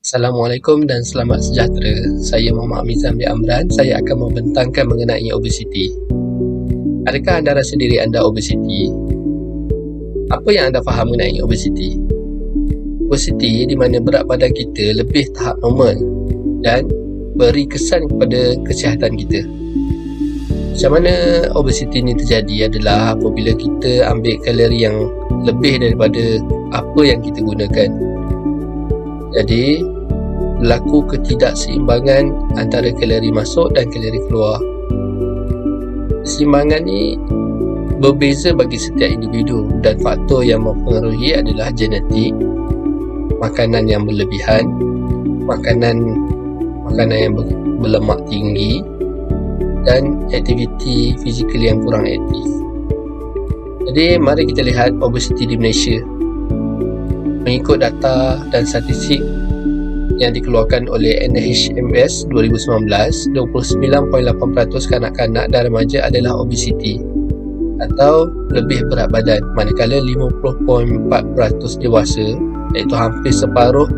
Assalamualaikum dan selamat sejahtera. Saya Muhammad Mizan bin Amran. Saya akan membentangkan mengenai obesiti. Adakah anda rasa diri anda obesiti? Apa yang anda faham mengenai obesiti? Obesiti di mana berat badan kita lebih tahap normal dan beri kesan kepada kesihatan kita. Macam mana obesiti ini terjadi adalah apabila kita ambil kalori yang lebih daripada apa yang kita gunakan. Jadi, berlaku ketidakseimbangan antara kalori masuk dan kalori keluar. Keseimbangan ni berbeza bagi setiap individu dan faktor yang mempengaruhi adalah genetik, makanan yang berlebihan, makanan yang berlemak tinggi dan aktiviti fizikal yang kurang aktif. Jadi, mari kita lihat obesiti di Malaysia. Mengikut data dan statistik yang dikeluarkan oleh NHMS 2019, 29.8% kanak-kanak dan remaja adalah obesiti atau lebih berat badan, manakala 50.4% dewasa, iaitu hampir separuh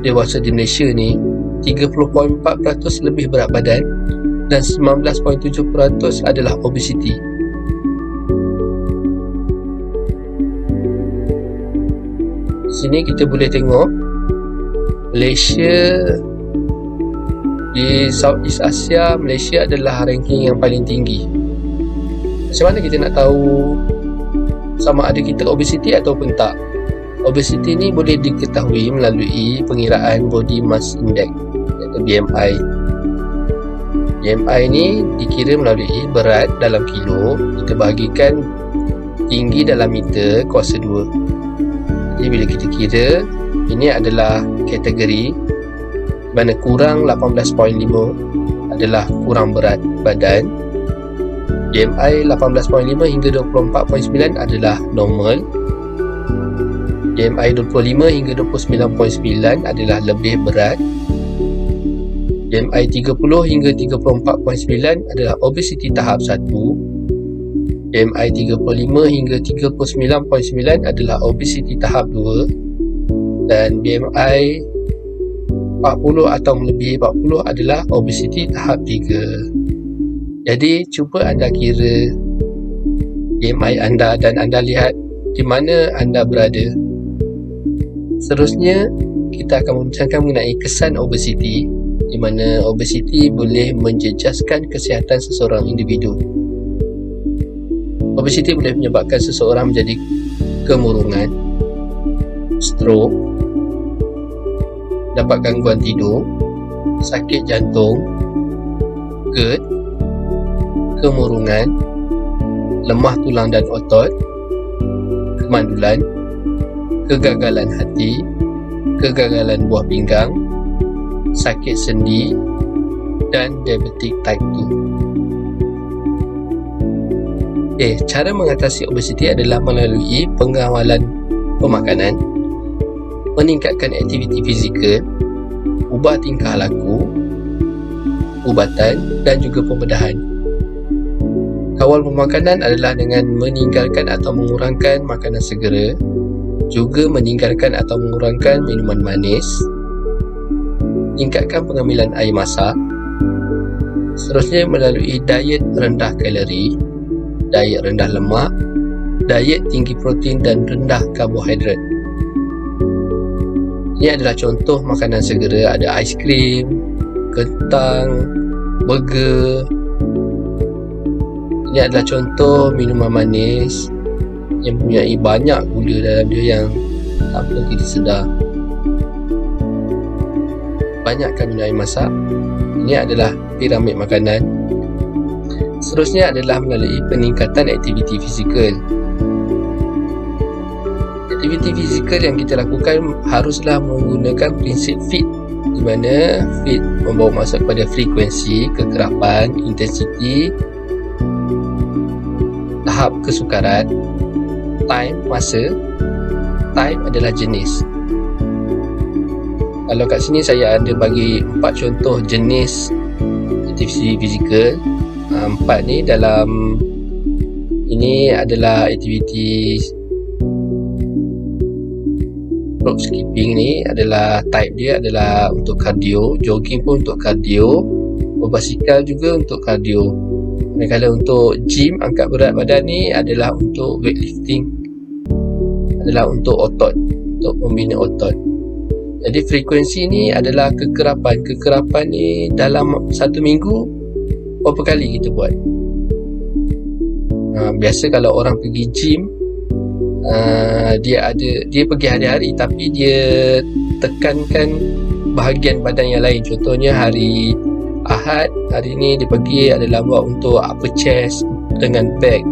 dewasa di Malaysia ni 30.4% lebih berat badan dan 19.7% adalah obesiti. Di sini kita boleh tengok Malaysia, di Southeast Asia, Malaysia adalah ranking yang paling tinggi. Macam mana kita nak tahu sama ada kita obesiti ataupun tak? Obesiti ni boleh diketahui melalui pengiraan Body Mass Index iaitu BMI. BMI ni dikira melalui berat dalam kilo, kita bahagikan tinggi dalam meter kuasa 2. Jadi bila kita kira, ini adalah kategori mana kurang 18.5 adalah kurang berat badan, BMI 18.5 hingga 24.9 adalah normal, BMI 25 hingga 29.9 adalah lebih berat, BMI 30 hingga 34.9 adalah obesiti tahap 1, BMI 35 hingga 39.9 adalah obesiti tahap 2 dan BMI 40 atau melebihi 40 adalah obesiti tahap 3. Jadi cuba anda kira BMI anda dan anda lihat di mana anda berada. Seterusnya kita akan membincangkan mengenai kesan obesiti, di mana obesiti boleh menjejaskan kesihatan seseorang individu. Obesiti boleh menyebabkan seseorang menjadi kemurungan, stroke, dapat gangguan tidur, sakit jantung, GERD, kemurungan, lemah tulang dan otot, kemandulan, kegagalan hati, kegagalan buah pinggang, sakit sendi dan diabetik type 2. Cara mengatasi obesiti adalah melalui pengawalan pemakanan, meningkatkan aktiviti fizikal, ubah tingkah laku, ubatan dan juga pembedahan. Kawal pemakanan adalah dengan meninggalkan atau mengurangkan makanan segera, juga meninggalkan atau mengurangkan minuman manis, tingkatkan pengambilan air masak. Seterusnya melalui diet rendah kalori, diet rendah lemak, diet tinggi protein dan rendah karbohidrat. Ini adalah contoh makanan segera, ada aiskrim, kentang, burger. Ini adalah contoh minuman manis yang mempunyai banyak gula dalam dia yang tanpa kita sedar. Banyakkan minum air masak. Ini adalah piramid makanan. Seterusnya adalah melalui peningkatan aktiviti fizikal. Aktiviti fizikal yang kita lakukan haruslah menggunakan prinsip FIT, di mana FIT membawa maksud kepada frekuensi, kekerapan, intensiti, tahap kesukaran, time, masa, type adalah jenis. Kalau kat sini saya ada bagi 4 contoh jenis aktiviti fizikal. 4 ni dalam ini adalah aktiviti rope skipping ni adalah type dia adalah untuk kardio, jogging pun untuk kardio, berbasikal juga untuk kardio. Manakala untuk gym, angkat berat badan ni adalah untuk weightlifting, adalah untuk otot, untuk membina otot. Jadi frekuensi ni adalah kekerapan ni dalam satu minggu berapa kali kita buat. Biasa kalau orang pergi gym, dia pergi hari-hari tapi dia tekankan bahagian badan yang lain. Contohnya hari Ahad, hari ni dia pergi adalah buat untuk upper chest dengan back.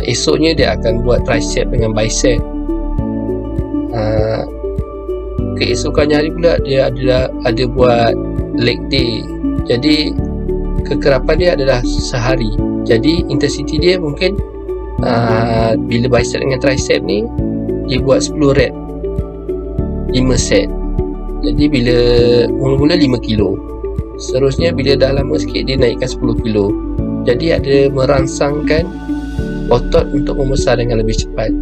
Esoknya dia akan buat tricep dengan bicep. Keesokannya hari pula dia ada buat leg day. Jadi kekerapan dia adalah sehari. Jadi intensity dia mungkin bila bicep dengan tricep ni dia buat 10 rep 5 set. Jadi bila mula-mula 5 kilo, seterusnya bila dah lama sikit dia naikkan 10 kilo. Jadi ada merangsangkan otot untuk membesar dengan lebih cepat.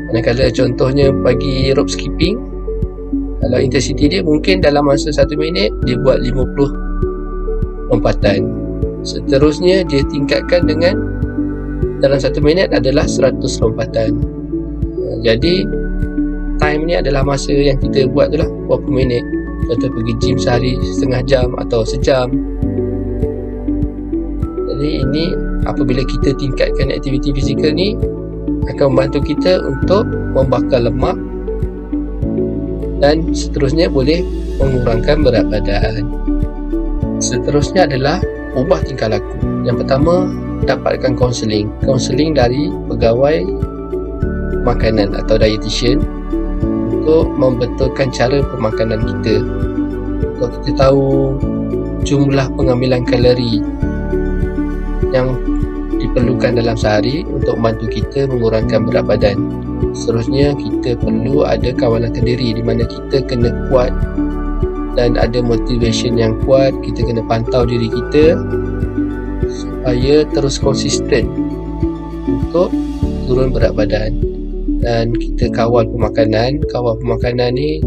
Manakala contohnya bagi rope skipping, kalau intensity dia mungkin dalam masa 1 minit dia buat 50 lompatan. Seterusnya dia tingkatkan dengan dalam 1 minit adalah 100 lompatan. Jadi time ni adalah masa yang kita buat tu lah, berapa minit. Contoh pergi gym sehari setengah jam atau sejam. Jadi ini apabila kita tingkatkan aktiviti fizikal ni akan membantu kita untuk membakar lemak dan seterusnya boleh mengurangkan berat badan. Seterusnya adalah ubah tingkah laku. Yang pertama, dapatkan kaunseling dari pegawai makanan atau dietitian untuk membetulkan cara pemakanan kita. Untuk kita tahu jumlah pengambilan kalori yang diperlukan dalam sehari untuk membantu kita mengurangkan berat badan. Seterusnya kita perlu ada kawalan diri di mana kita kena kuat dan ada motivation yang kuat. Kita kena pantau diri kita supaya terus konsisten untuk turun berat badan. Dan kita kawal pemakanan. Kawal pemakanan ni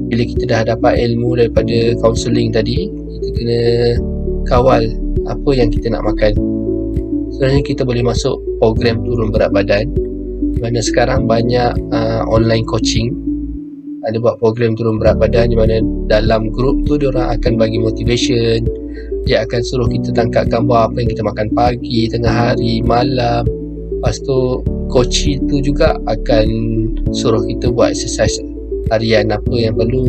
bila kita dah dapat ilmu daripada kaunseling tadi, kita kena kawal apa yang kita nak makan. Sebenarnya kita boleh masuk program turun berat badan, mana sekarang banyak online coaching ada buat program turun berat badan, di mana dalam grup tu diorang akan bagi motivation. Dia akan suruh kita tangkap gambar apa yang kita makan pagi, tengah hari, malam. Lepas tu coach tu juga akan suruh kita buat exercise harian apa yang perlu,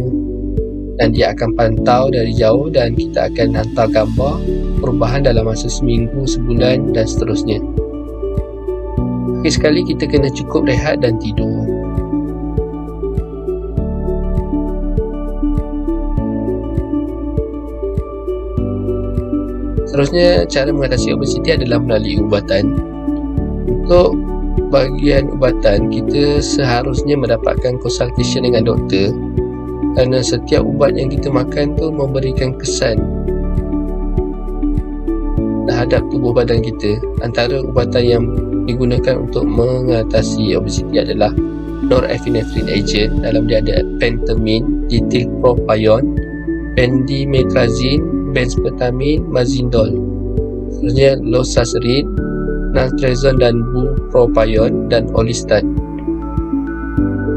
dan dia akan pantau dari jauh dan kita akan hantar gambar perubahan dalam masa seminggu, sebulan dan seterusnya. Akhir sekali kita kena cukup rehat dan tidur. Seterusnya, cara mengatasi obesiti adalah melalui ubatan. Untuk bahagian ubatan, kita seharusnya mendapatkan consultation dengan doktor, kerana setiap ubat yang kita makan tu memberikan kesan terhadap tubuh badan kita. Antara ubatan yang digunakan untuk mengatasi obesiti adalah norepinephrine agent. Dalam dia ada phentermine, diethylpropion, pendimetrazine, benzpetamin, mazindol. Seterusnya losartan, naltrexone dan bupropion dan olistat.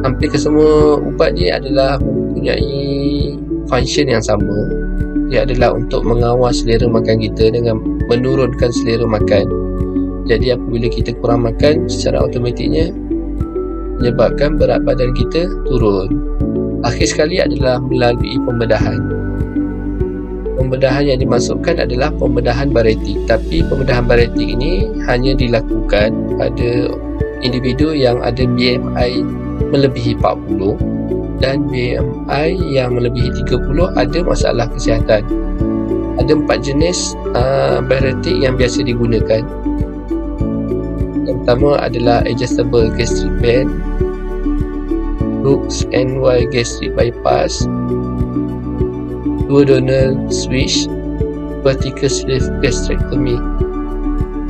Hampir kesemua ubat ni adalah mempunyai function yang sama. Dia adalah untuk mengawal selera makan kita dengan menurunkan selera makan. Jadi apabila kita kurang makan, secara automatiknya menyebabkan berat badan kita turun. Akhir sekali adalah melalui pembedahan. Pembedahan yang dimasukkan adalah pembedahan bariatik. Tapi pembedahan bariatik ini hanya dilakukan pada individu yang ada BMI melebihi 40 dan BMI yang melebihi 30 ada masalah kesihatan. Ada 4 jenis bariatik yang biasa digunakan. Yang pertama adalah adjustable gastric band, Brooks NY gastric bypass, duodenal switch, vertical sleeve gastrectomy.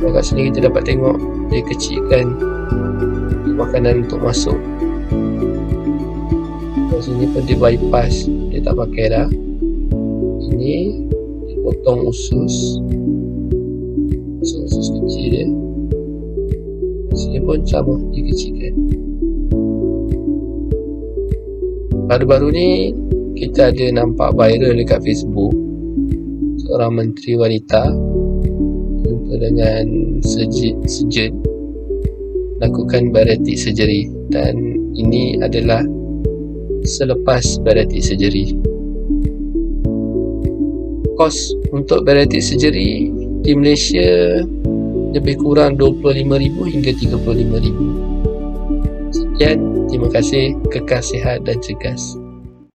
Kat sini kita dapat tengok dia kecilkan makanan untuk masuk. Sini pun dia bypass, dia tak pakai dah. Ini dipotong usus kecil dia. Sini pun sama, dikecilkan. Baru-baru ni kita ada nampak viral dekat Facebook, seorang menteri wanita jumpa dengan surgeon lakukan bariatric surgery, dan ini adalah selepas bariatric surgery. Kos untuk bariatric surgery di Malaysia lebih kurang 25,000 hingga 35,000. Sekian, terima kasih, kekal sihat dan cergas.